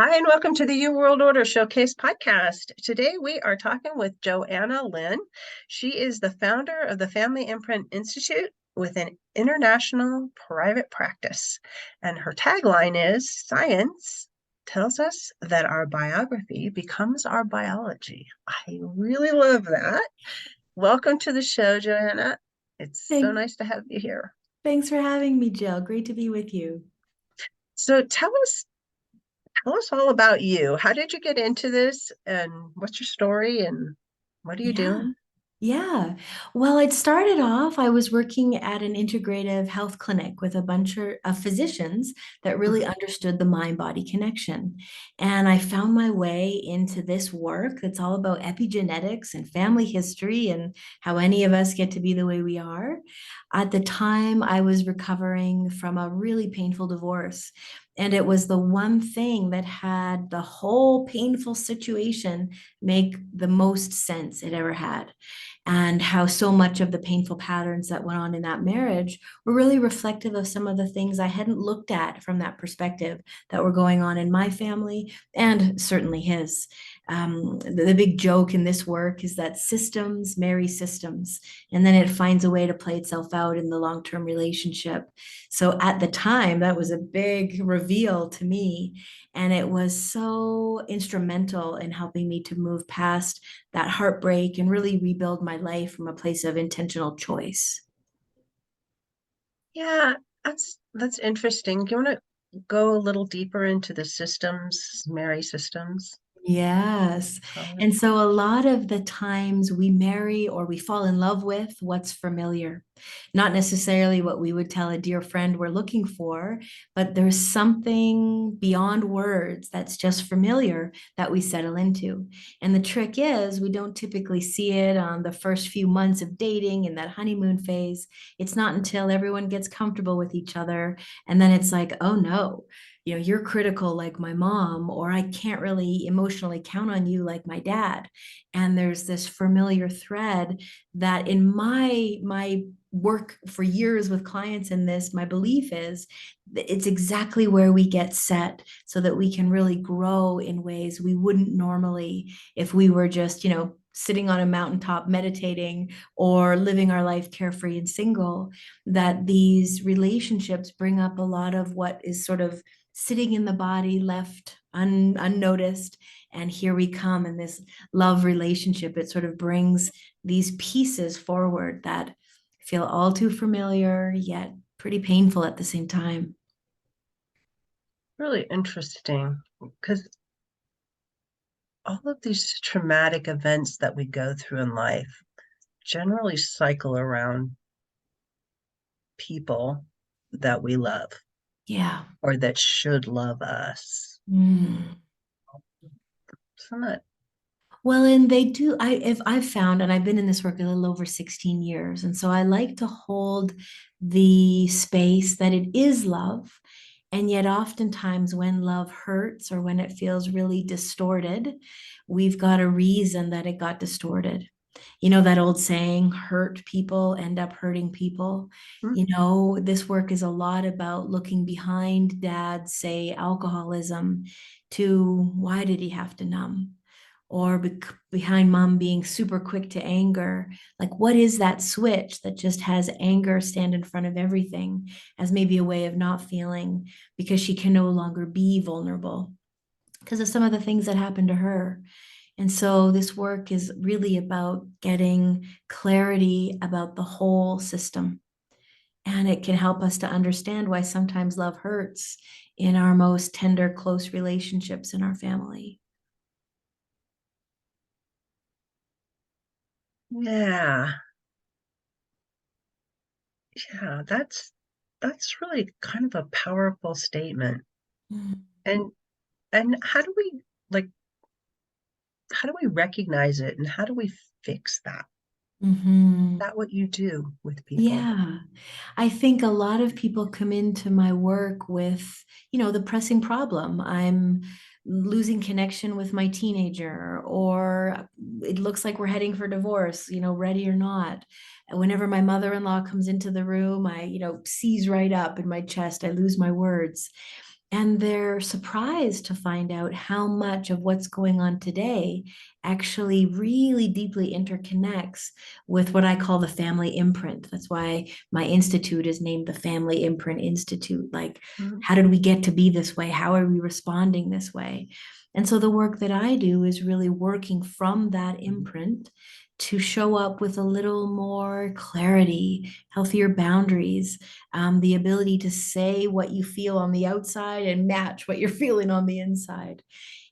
Hi, and welcome to the U World Order Showcase podcast. Today we are talking with Joanna Lynn. She is the founder of the Family Imprint Institute with an international private practice. And her tagline is Science tells us that our biography becomes our biology. I really love that. Welcome to the show, Joanna. It's so Thank, nice to have you here. thanks for having me, Jill. Great to be with you. So tell us all about you. How did you get into this and what's your story and what are you Yeah. doing? Yeah. Well, it started off, I was working at an integrative health clinic with a bunch of physicians that really Mhm. understood the mind-body connection. And I found my way into this work that's all about epigenetics and family history and how any of us get to be the way we are. At the time, I was recovering from a really painful divorce. And it was the one thing that had the whole painful situation make the most sense it ever had, and how so much of the painful patterns that went on in that marriage were really reflective of some of the things I hadn't looked at from that perspective that were going on in my family and certainly his. The big joke in this work is that systems marry systems, and then it finds a way to play itself out in the long term relationship. So at the time, that was a big reveal to me. And it was so instrumental in helping me to move past that heartbreak and really rebuild my life from a place of intentional choice. Yeah, that's interesting. Do you want to go a little deeper into the systems, Mary systems? Yes. Call it? And so a lot of the times we marry or we fall in love with what's familiar, not necessarily what we would tell a dear friend we're looking for, but there's something beyond words that's just familiar that we settle into. And the trick is we don't typically see it on the first few months of dating in that honeymoon phase. It's not until everyone gets comfortable with each other. And then it's like, oh no, you're critical like my mom, or I can't really emotionally count on you like my dad. And there's this familiar thread that in my work for years with clients in this, my belief is that it's exactly where we get set so that we can really grow in ways we wouldn't normally if we were just, sitting on a mountaintop meditating or living our life carefree and single. That these relationships bring up a lot of what is sort of sitting in the body left unnoticed. And here we come in this love relationship. It sort of brings these pieces forward that feel all too familiar, yet pretty painful at the same time. Really interesting because all of these traumatic events that we go through in life generally cycle around people that we love Yeah. or that should love us. Mm. Isn't it? Well, and they do. If I've found, and I've been in this work a little over 16 years, and so I like to hold the space that it is love. And yet, oftentimes, when love hurts or when it feels really distorted, we've got a reason that it got distorted. You know, that old saying, hurt people end up hurting people. Hmm? This work is a lot about looking behind dad's, say, alcoholism to why did he have to numb? Or behind mom being super quick to anger. Like, what is that switch that just has anger stand in front of everything as maybe a way of not feeling because she can no longer be vulnerable because of some of the things that happened to her? And so this work is really about getting clarity about the whole system. And it can help us to understand why sometimes love hurts in our most tender, close relationships in our family. Yeah, yeah, that's really kind of a powerful statement. Mm. And and like how do we recognize it and how do we fix that? Mhm. That what you do with people? Yeah, I think a lot of people come into my work with, the pressing problem. I'm losing connection with my teenager, or it looks like we're heading for divorce, ready or not. Whenever my mother-in-law comes into the room, I, seize right up in my chest. I lose my words. And they're surprised to find out how much of what's going on today actually really deeply interconnects with what I call the family imprint. That's why my institute is named the Family Imprint Institute. Like, Mhm. how did we get to be this way? How are we responding this way? And so the work that I do is really working from that imprint to show up with a little more clarity, healthier boundaries, the ability to say what you feel on the outside and match what you're feeling on the inside.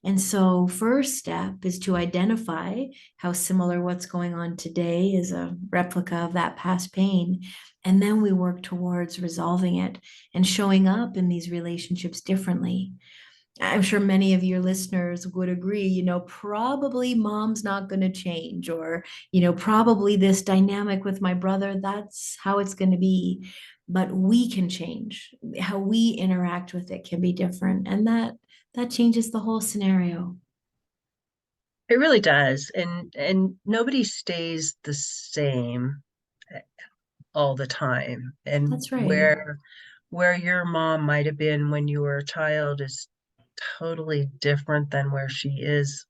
And so, first step is to identify how similar what's going on today is a replica of that past pain. And then we work towards resolving it and showing up in these relationships differently. I'm sure many of your listeners would agree, probably mom's not going to change, or, probably this dynamic with my brother, that's how it's going to be. But we can change. How we interact with it can be different. And that changes the whole scenario. It really does. And nobody stays the same all the time. And That's right. where your mom might have been when you were a child is totally different than where she is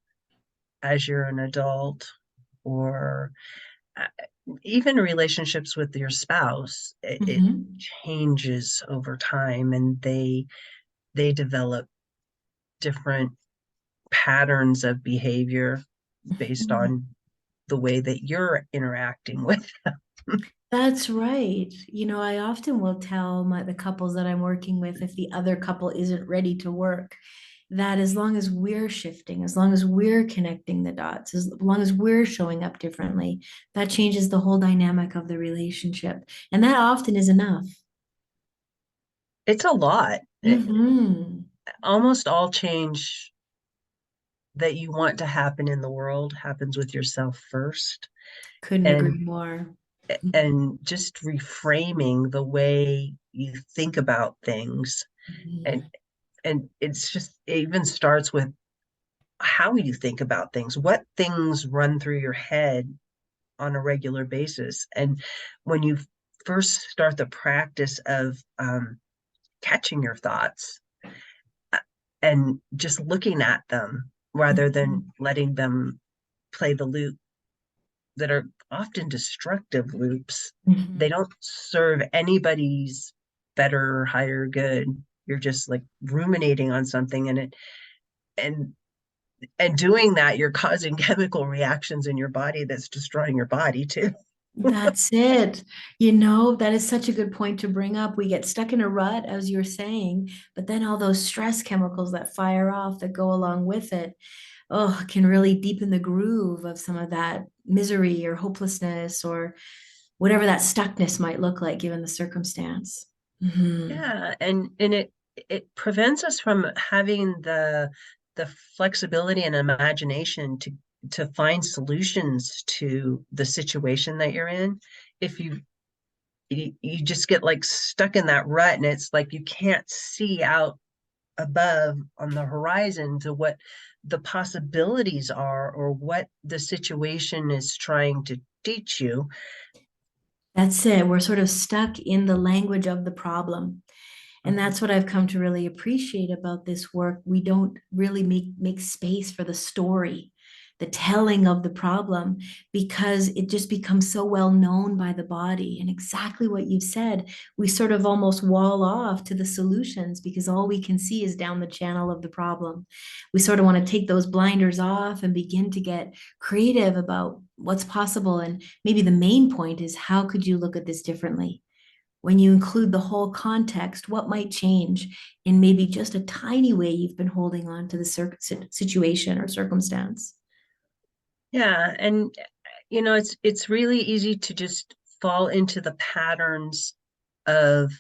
as you're an adult, or uh, even relationships with your spouse. It Mhm. changes over time, and they develop different patterns of behavior based Mhm. on the way that you're interacting with them. That's right. I often will tell the couples that I'm working with, if the other couple isn't ready to work, that as long as we're shifting, as long as we're connecting the dots, as long as we're showing up differently, that changes the whole dynamic of the relationship. And that often is enough. It's a lot. Hmm. Almost all change that you want to happen in the world happens with yourself first. Couldn't agree And more. just reframing the way you think about things, and Mhm. it's just, it even starts with how you think about things, what things run through your head on a regular basis. And when you first start the practice of catching your thoughts, uh, and just looking at them rather than Mhm. letting them play the loop, that are often destructive loops. They Mhm. don't serve anybody's better or higher good. You're just like ruminating on something, and and doing that, you're causing chemical reactions in your body that's destroying your body too. That's it. That is such a good point to bring up. We get stuck in a rut, as you're saying, but then all those stress chemicals that fire off that go along with it, oh, can really deepen the groove of some of that misery or hopelessness or whatever that stuckness might look like given the circumstance. Mhm. Yeah, and it prevents us from having the flexibility and imagination to find solutions to the situation that you're in. If you just get like stuck in that rut, and it's like you can't see out above on the horizon to what the possibilities are, or what the situation is trying to teach you. That's it. We're sort of stuck in the language of the problem. And Mhm. that's what I've come to really appreciate about this work. We don't really make space for the story, the telling of the problem, because it just becomes so well known by the body. And exactly what you've said, we sort of almost wall off to the solutions because all we can see is down the channel of the problem. We sort of want to take those blinders off and begin to get creative about what's possible. And maybe the main point is, how could you look at this differently? When you include the whole context, what might change in maybe just a tiny way you've been holding on to the situation or circumstance? Yeah, and it's really easy to just fall into the patterns of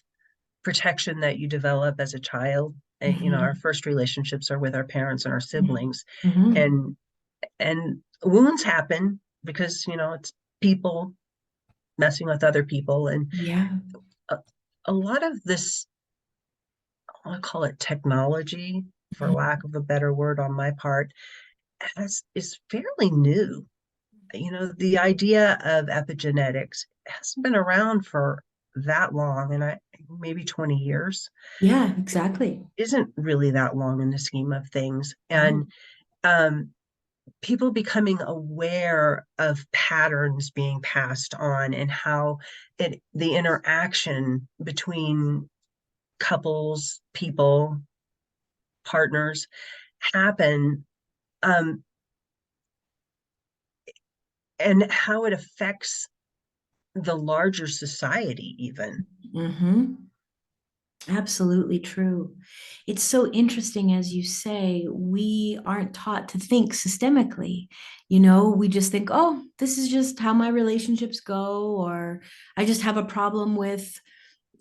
protection that you develop as a child. And our Mhm. first relationships are with our parents and our Mhm. siblings, Mhm. and wounds happen because it's people messing with other people. And Yeah. a, a lot of this, I want to call it technology, for lack of a better word on my part, is fairly new. The idea of epigenetics hasn't been around for that long, and I maybe 20 years Yeah, exactly. isn't really that long in the scheme of things. No. And people becoming aware of patterns being passed on and how the interaction between couples, people, partners happen, um, and how it affects the larger society even. Mm-hmm. Absolutely true. It's so interesting, as you say, we aren't taught to think systemically. We just think, oh, this is just how my relationships go, or I just have a problem with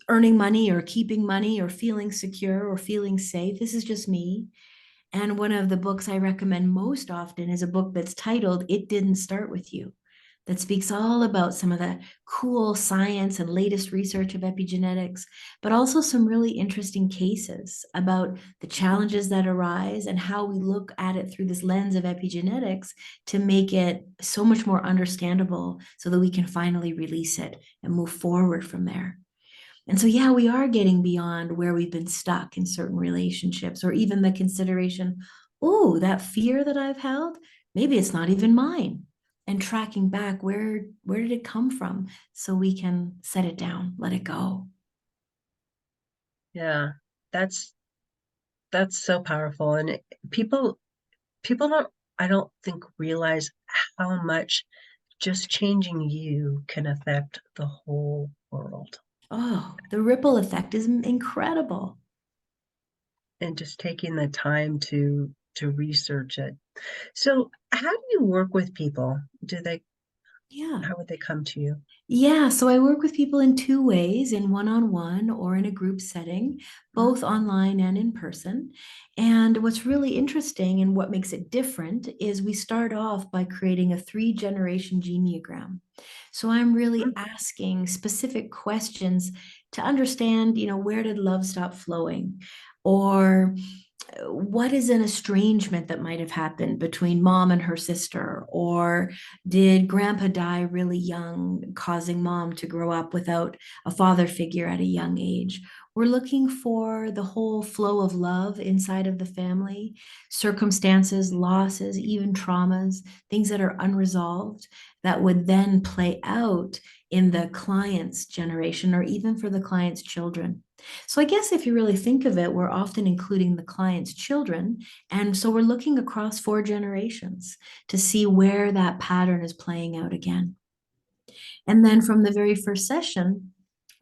earning money or keeping money or feeling secure or feeling safe. This is just me. And one of the books I recommend most often is a book that's titled It Didn't Start With You, that speaks all about some of the cool science and latest research of epigenetics, but also some really interesting cases about the challenges that arise and how we look at it through this lens of epigenetics to make it so much more understandable so that we can finally release it and move forward from there. And so, yeah, we are getting beyond where we've been stuck in certain relationships, or even the consideration, oh, that fear that I've held, maybe it's not even mine. And tracking back, where did it come from? So we can set it down, let it go. Yeah, that's that's so powerful. And people don't, I don't think, realize how much just changing you can affect the whole world. Oh, the ripple effect is incredible. And just taking the time to research it. So how do you work with people? Do they Yeah. How would they come to you? Yeah, so I work with people in two ways, in one-on-one or in a group setting, Mhm. both online and in person. And what's really interesting and what makes it different is we start off by creating a three-generation genealogy. So I'm really asking specific questions to understand, where did love stop flowing? Or what is an estrangement that might have happened between mom and her sister? Or did grandpa die really young, causing mom to grow up without a father figure at a young age? We're looking for the whole flow of love inside of the family, circumstances, losses, even traumas, things that are unresolved that would then play out in the client's generation or even for the client's children. So I guess if you really think of it, we're often including the client's children. And so we're looking across four generations to see where that pattern is playing out again. And then from the very first session,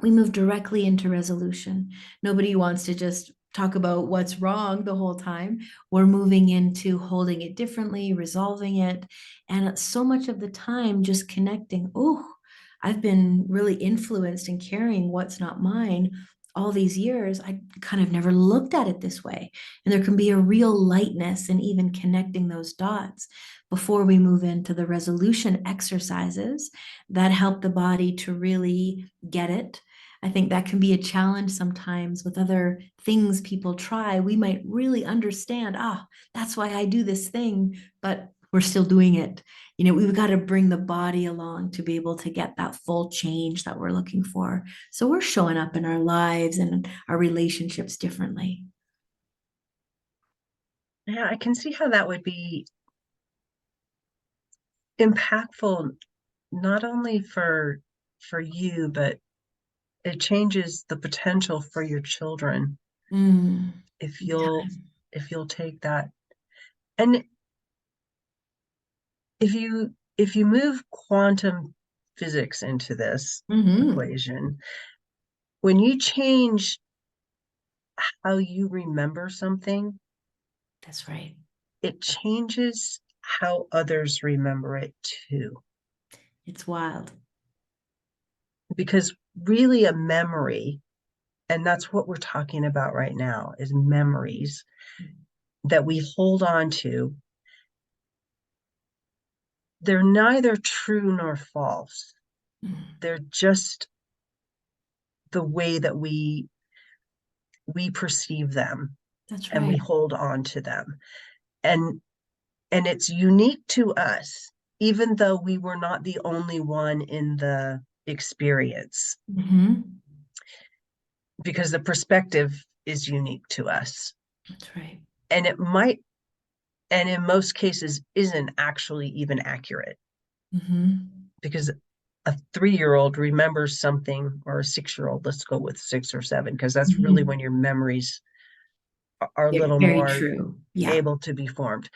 we move directly into resolution. Nobody wants to just talk about what's wrong the whole time. We're moving into holding it differently, resolving it. And so much of the time, just connecting. Oh, I've been really influenced and carrying what's not mine all these years. I kind of never looked at it this way. And there can be a real lightness in even connecting those dots before we move into the resolution exercises that help the body to really get it. I think that can be a challenge sometimes with other things people try. We might really understand, that's why I do this thing, but we're still doing it. We've got to bring the body along to be able to get that full change that we're looking for. So we're showing up in our lives and our relationships differently. Yeah, I can see how that would be impactful, not only for you, but it changes the potential for your children Mm, if big you'll time. if you'll take that. And if you move quantum physics into this Hmm. equation, when you change how you remember something, That's right. it changes how others remember it too. It's wild. Because really, a memory, and that's what we're talking about right now, is memories that we hold on to. They're neither true nor false. Mm, They're just the way that we perceive them, that's and we right. hold on to them. And and it's unique to us, even though we were not the only one in the experience Hmm. because the perspective is unique to us. That's right. And it might, and in most cases, isn't actually even accurate Hmm. because a 3-year-old remembers something, or a 6-year-old, let's go with 6 or 7, because that's really when Hmm. your memories are a Very, little very more true. Yeah. able to be formed.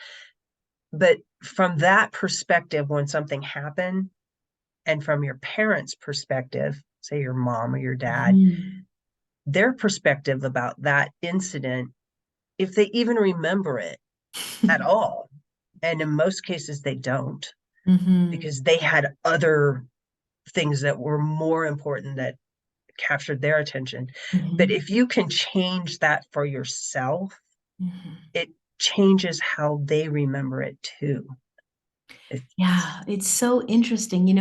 But from that perspective, when something happened, and from your parents' perspective, say your mom or your dad, Hmm. their perspective about that incident, if they even remember it at all, and in most cases they don't, Hmm. because they had other things that were more important that captured their attention. But Hmm. if you can change that for yourself, Hmm. it changes how they remember it too. It's Yeah, it's so interesting.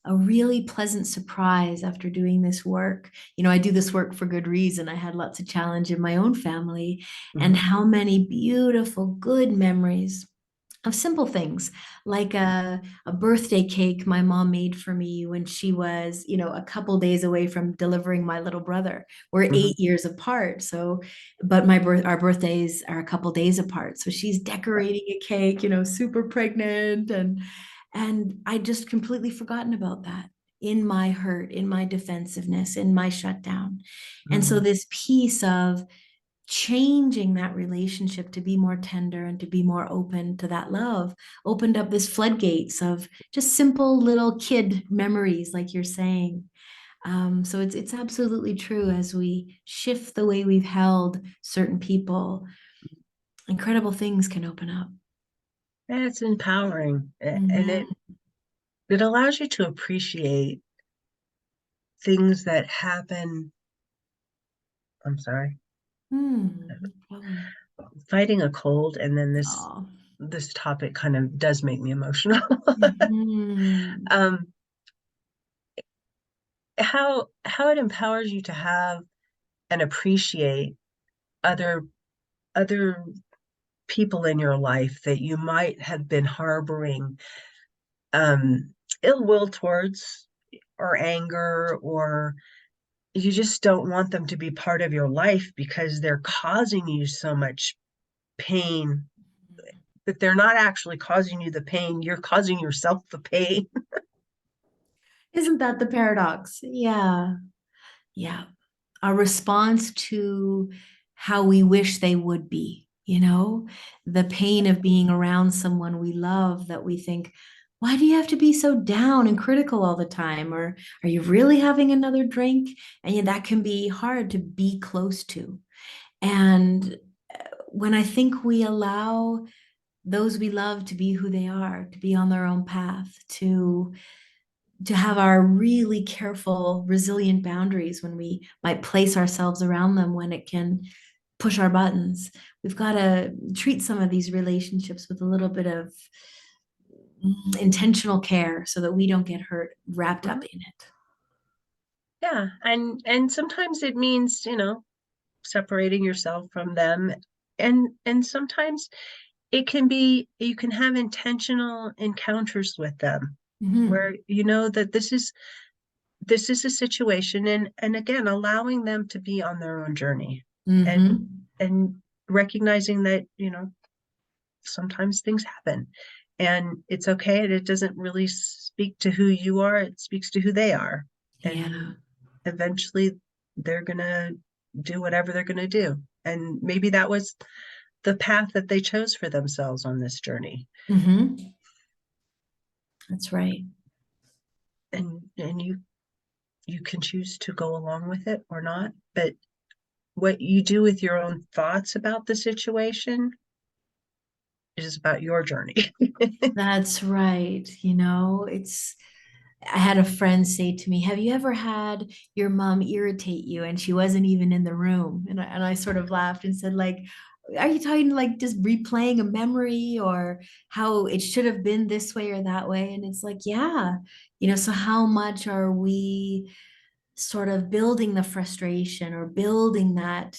A really pleasant surprise after doing this work. I do this work for good reason. I had lots of challenge in my own family, and mhm, how many beautiful, good memories of simple things like a birthday cake my mom made for me when she was, a couple days away from delivering my little brother. We're mhm, 8 years apart. So, but our birthdays are a couple days apart. So she's decorating a cake, super pregnant. And I just completely forgotten about that in my hurt, in my defensiveness, in my shutdown. And so mhm, this piece of changing that relationship to be more tender and to be more open to that love opened up this floodgates of just simple little kid memories, like you're saying. So it's absolutely true. As we shift the way we've held certain people, incredible things can open up. and it's empowering, and it Hmm. it allows you to appreciate things that happen. I'm sorry, No problem. fighting a cold, and then this Oh. this topic kind of does make me emotional. Hmm. um, how it empowers you to have and appreciate other other people in your life that you might have been harboring um, ill will towards, or anger, or you just don't want them to be part of your life because they're causing you so much pain, that they're not actually causing you the pain, you're causing yourself the pain. Isn't that the paradox? Yeah. Yeah. A response to how we wish they would be, the pain of being around someone we love that we think, why do you have to be so down and critical all the time? Or are you really having another drink? And yeah, that can be hard to be close to. And when I think we allow those we love to be who they are, to be on their own path, to have our really careful, resilient boundaries when we might place ourselves around them when it can push our buttons. We've got to treat some of these relationships with a little bit of intentional care so that we don't get hurt wrapped up Mhm. in it. Yeah, and sometimes it means, separating yourself from them, and sometimes it can be, you can have intentional encounters with them Mm-hmm. where you know that this is a situation, and again allowing them to be on their own journey, and Mm-hmm. and recognizing that sometimes things happen, and it's okay, and it doesn't really speak to who you are, it speaks to who they are, Yeah. and eventually they're gonna do whatever they're gonna do, and maybe that was the path that they chose for themselves on this journey, Mm-hmm. That's right. and you can choose to go along with it or not, but what you do with your own thoughts about the situation is about your journey. That's right. I had a friend say to me, have you ever had your mom irritate you and she wasn't even in the room? And I sort of laughed and said, like, are you talking like just replaying a memory or how it should have been this way or that way? And it's like, yeah, so how much are we sort of building the frustration or building that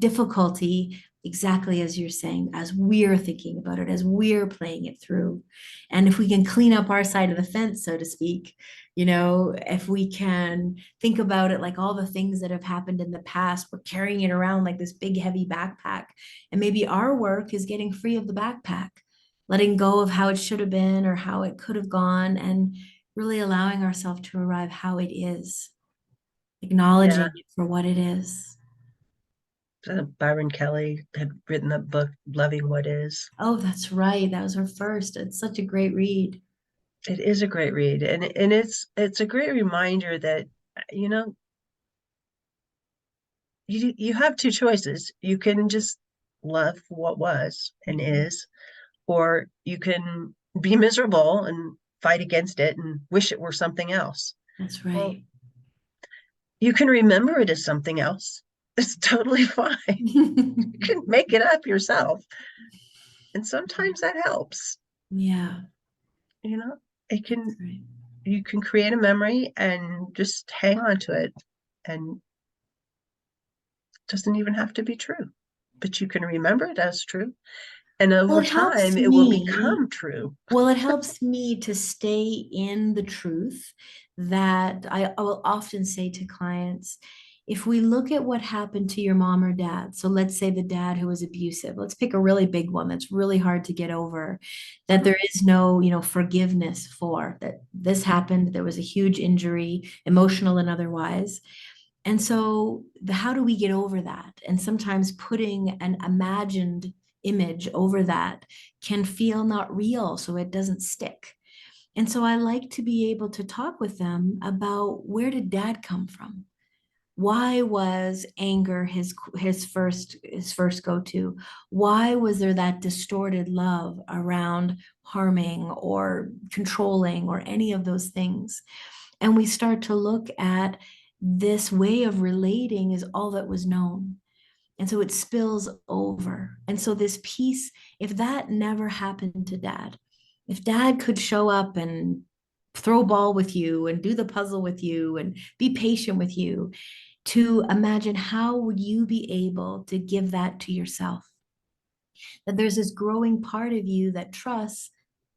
difficulty exactly as you're saying, as we're thinking about it, as we're playing it through. And if we can clean up our side of the fence, so to speak, if we can think about it like all the things that have happened in the past, we're carrying it around like this big, heavy backpack. And maybe our work is getting free of the backpack, letting go of how it should have been or how it could have gone, and really allowing ourselves to arrive how it is, Yeah. acknowledging it for what it is. Byron Kelly had written the book Loving What Is. Oh, that's right. That was her first. It's such a great read. It is a great read, and it's a great reminder that you know you have two choices. You can just love what was and Mhm. is, or you can be miserable and fight against it and wish it were something else. That's Well, right. you can remember it as something else. It's totally fine. You can make it up yourself, and sometimes that helps. Yeah, You know, it that's can right. you can create a memory and just hang on to it, and it doesn't even have to be true, but you can remember it as true, and Well, over it helps time it will me become true. Well, it helps me to stay in the truth that I will often say to clients, if we look at what happened to your mom or dad, so let's say the dad who was abusive, let's pick a really big one that's really hard to get over, that Mhm. there is no, forgiveness for, that this happened, there was a huge injury, emotional and otherwise. And so, how do we get over that? And sometimes putting an imagined image over that can feel not real, so it doesn't stick. And so, I like to be able to talk with them about, where did dad come from? Why was anger his first go-to? Why was there that distorted love around harming or controlling or any of those things? And we start to look at, this way of relating is all that was known. And so it spills over. And so this piece, if that never happened to dad, if dad could show up and throw ball with you and do the puzzle with you and be patient with you, to imagine, how would you be able to give that to yourself? That there's this growing part of you that trusts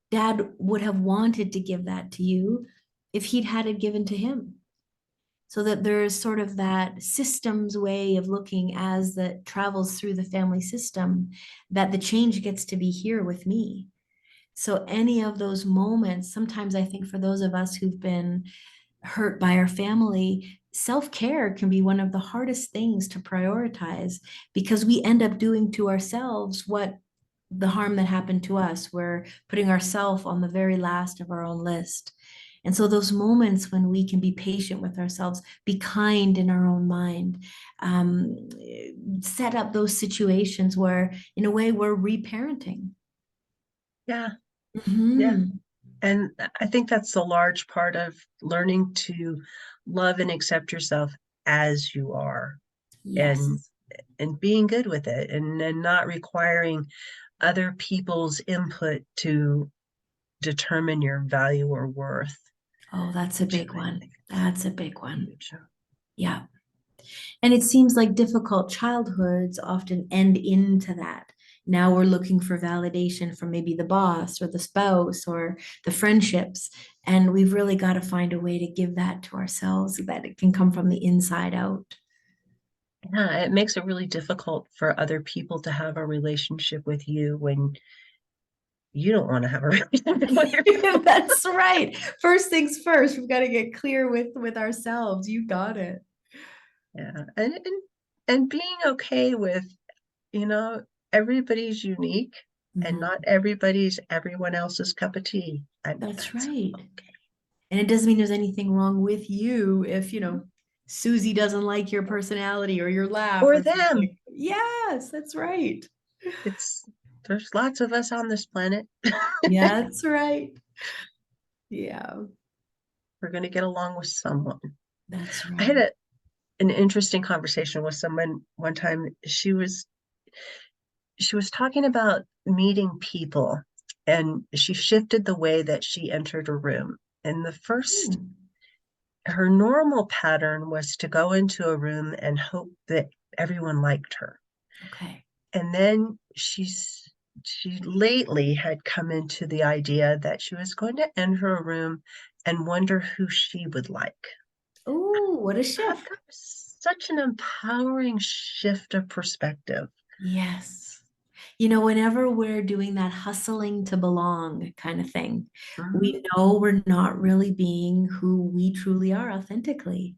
dad would have wanted to give that to you if he'd had it given to him. So that there's sort of that systems way of looking as that travels through the family system, that the change gets to be here with me. So any of those moments, sometimes I think for those of us who've been hurt by our family, self-care can be one of the hardest things to prioritize, because we end up doing to ourselves what the harm that happened to us. We're putting ourselves on the very last of our own list. And so those moments when we can be patient with ourselves, be kind in our own mind, um, set up those situations where, in a way, we're reparenting. Yeah, yeah. Mhm. And I think that's a large part of learning to love and accept yourself as you are, and Yes. being good with it, and not requiring other people's input to determine your value or worth, Oh, that's a which big I one. think is That's a big one. huge. Yeah. And it seems like difficult childhoods often end into that. Now we're looking for validation from maybe the boss or the spouse or the friendships. And we've really got to find a way to give that to ourselves so that it can come from the inside out. Yeah, it makes it really difficult for other people to have a relationship with you when you don't want to have a relationship with yourself. That's right. First things first, we've got to get clear with ourselves. You got it. Yeah, and being okay with, you know, everybody's unique, and not Mhm. everybody's everyone else's cup of tea, and That's that's right. okay. And it doesn't mean there's anything wrong with you if, Susie doesn't like your personality or your laugh Or or them. something. Yes, that's right. It's There's lots of us on this planet. Yeah, that's right. Yeah, We're going to get along with someone. that's I had right. an interesting conversation with someone one time. She was talking about meeting people, and she shifted the way that she entered a room. And the first Hmm, her normal pattern was to go into a room and hope that everyone liked her. okay. And then she lately had come into the idea that she was going to enter a room and wonder who she would like. Oh, what a shift. That was such an empowering shift of perspective. Yes. Whenever we're doing that hustling to belong kind of thing, Mhm. we know we're not really being who we truly are authentically.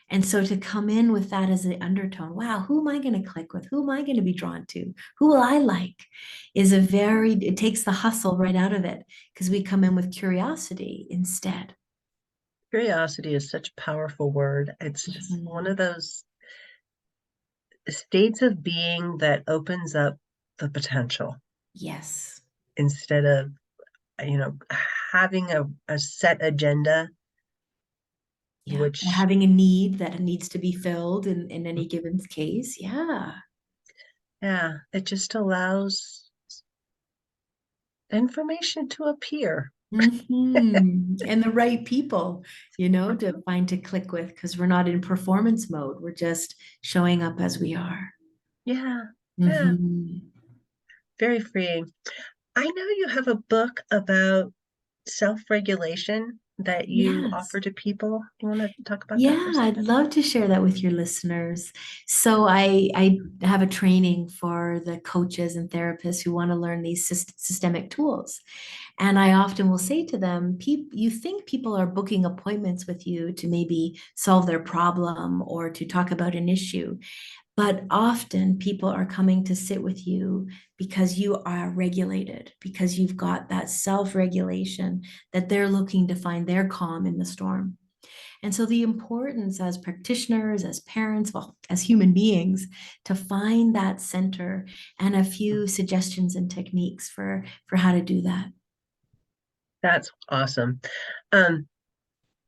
And so to come in with that as an undertone, wow, who am I going to click with? Who am I going to be drawn to? Who will I like? It takes the hustle right out of it because we come in with curiosity instead. Curiosity is such a powerful word. It's just one Mhm. of those states of being that opens up the potential Yes. instead of, you know, having a set agenda, Yeah. Or which, having a need that needs to be filled in any given case. Yeah. yeah, it just allows information to appear. And the right people, to find to click with because we're not in performance mode. We're just showing up as we are. Yeah, yeah, Mhm. very freeing. I know you have a book about self-regulation that you Yes. offer to people. You want to talk about that for a Yeah, I'd second? love to share that with your listeners. So I have a training for the coaches and therapists who want to learn these systemic tools. And I often will say to them, you think people are booking appointments with you to maybe solve their problem or to talk about an issue. But often people are coming to sit with you because you are regulated, because you've got that self regulation that they're looking to find their calm in the storm. And so, the importance as practitioners, as parents, well, as human beings, to find that center and a few suggestions and techniques for how to do that. That's awesome. Um,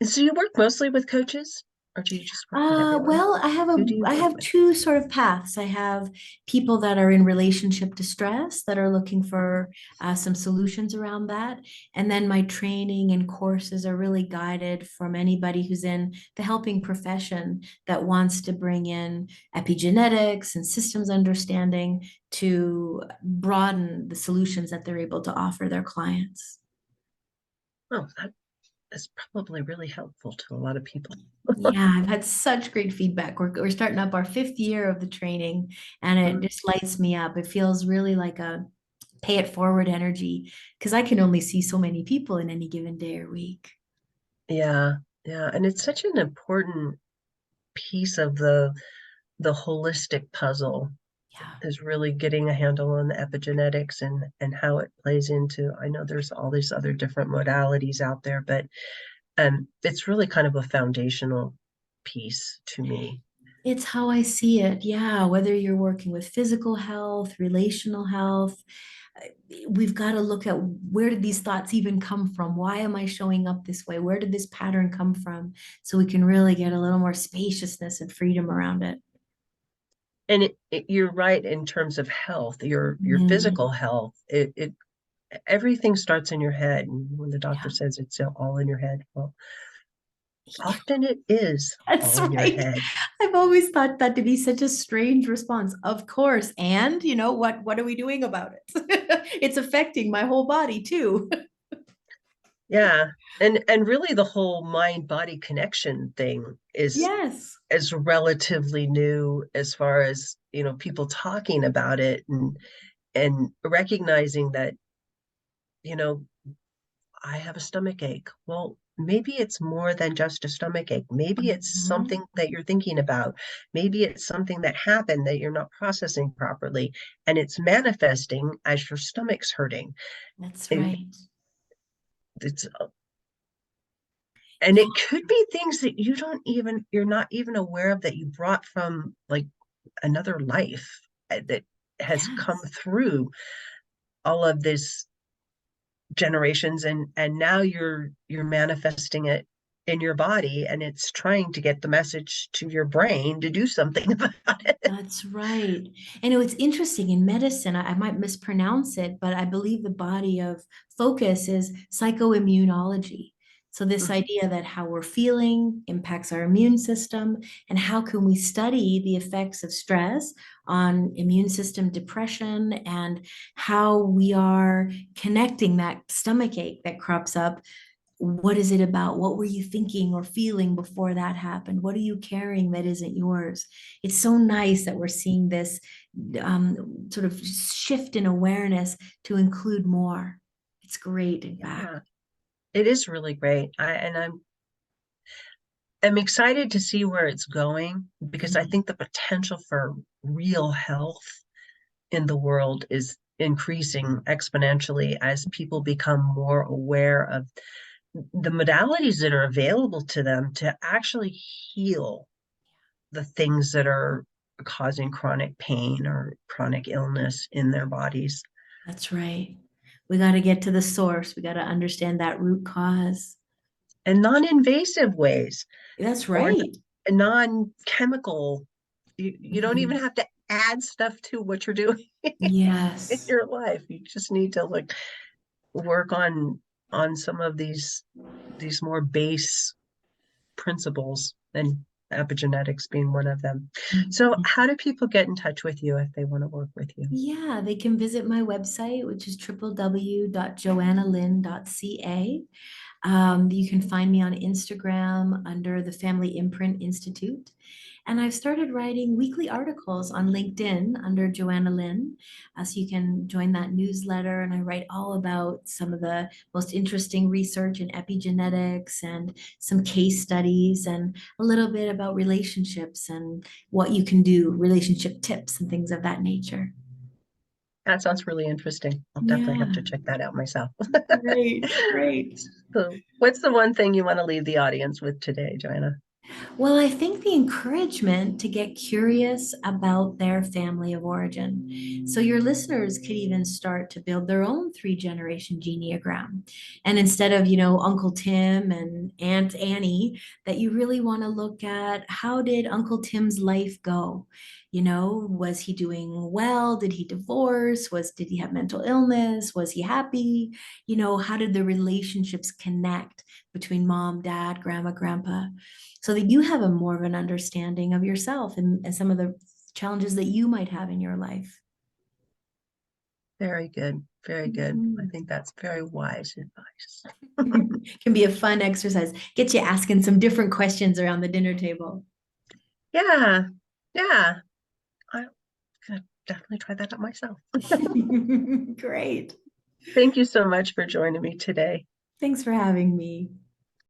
so you work mostly with coaches, or do you just work with everyone? Well, Who do you I work have with? two sort of paths. I have people that are in relationship distress that are looking for some solutions around that, and then my training and courses are really guided from anybody who's in the helping profession that wants to bring in epigenetics and systems understanding to broaden the solutions that they're able to offer their clients. Oh, that is probably really helpful to a lot of people. Yeah, I've had such great feedback. We're starting up our fifth year of the training, and it Mm, just lights me up. It feels really like a pay it forward energy because I can only see so many people in any given day or week. yeah, yeah, and it's such an important piece of the holistic puzzle Yeah, is really getting a handle on the epigenetics and how it plays into. I know there's all these other different modalities out there, but it's really kind of a foundational piece to me. it's how I see it. Yeah, whether you're working with physical health, relational health, we've got to look at where did these thoughts even come from? Why am I showing up this way? Where did this pattern come from? So we can really get a little more spaciousness and freedom around it. And you're right in terms of health, your physical Mm, health. It everything starts in your head. And when the doctor yeah. says it's all in your head, well, often it is That's all in your right. head. I've always thought that to be such a strange response. Of course. And what are we doing about it? It's affecting my whole body too. Yeah. And really the whole mind body connection thing Yes. is relatively new as far as, people talking about it and recognizing that, you know, I have a stomach ache. Well, maybe it's more than just a stomach ache. Maybe it's Mhm. something that you're thinking about. Maybe it's something that happened that you're not processing properly, and it's manifesting as your stomach's hurting. That's And right. it's and Yeah. it could be things that you're not even aware of that you brought from like another life that has come Yes. through all of this generations and now you're manifesting it in your body and it's trying to get the message to your brain to do something about it. That's right. And it's interesting in medicine, I might mispronounce it, but I believe the body of focus is psychoimmunology. So this Mhm. idea that how we're feeling impacts our immune system, and how can we study the effects of stress on immune system depression, and how we are connecting that stomach ache that crops up. What is it about? What were you thinking or feeling before that happened? What are you carrying that isn't yours? It's so nice that we're seeing this sort of shift in awareness to include more. It's great, in fact. Yeah, it is really great. I'm excited to see where it's going because I Mhm. think the potential for real health in the world is increasing exponentially as people become more aware of the modalities that are available to them to actually heal the things that are causing chronic pain or chronic illness in their bodies. That's right. We got to get to the source. We got to understand that root cause. And non-invasive ways That's or right. non-chemical. You don't even Mhm. have to add stuff to what you're doing in Yes, your life. You just need to like work on some of these more base principles, and epigenetics being one of them. So Mhm. how do people get in touch with you if they want to work with you? Yeah, they can visit my website, which is www.joannalynn.ca. You can find me on Instagram under the Family Imprint Institute. And I've started writing weekly articles on LinkedIn under Joanna Lynn. So you can join that newsletter. And I write all about some of the most interesting research in epigenetics and some case studies and a little bit about relationships and what you can do, relationship tips and things of that nature. That sounds really interesting. I'll definitely have Yeah, to check that out myself. great, great. So, what's the one thing you want to leave the audience with today, Joanna? Well, I think the encouragement to get curious about their family of origin. So your listeners could even start to build their own three-generation genealogy. And instead of, Uncle Tim and Aunt Annie, that you really want to look at how did Uncle Tim's life go? Was he doing well? Did he divorce? Did he have mental illness? Was he happy? How did the relationships connect between mom, dad, grandma, grandpa? So that you have a more of an understanding of yourself and some of the challenges that you might have in your life. Very good. Very good. I Mhm. think that's very wise advice. Can be a fun exercise. Get you asking some different questions around the dinner table. Yeah. Yeah. I'm gonna definitely try that out myself. Great. Thank you so much for joining me today. Thanks for having me.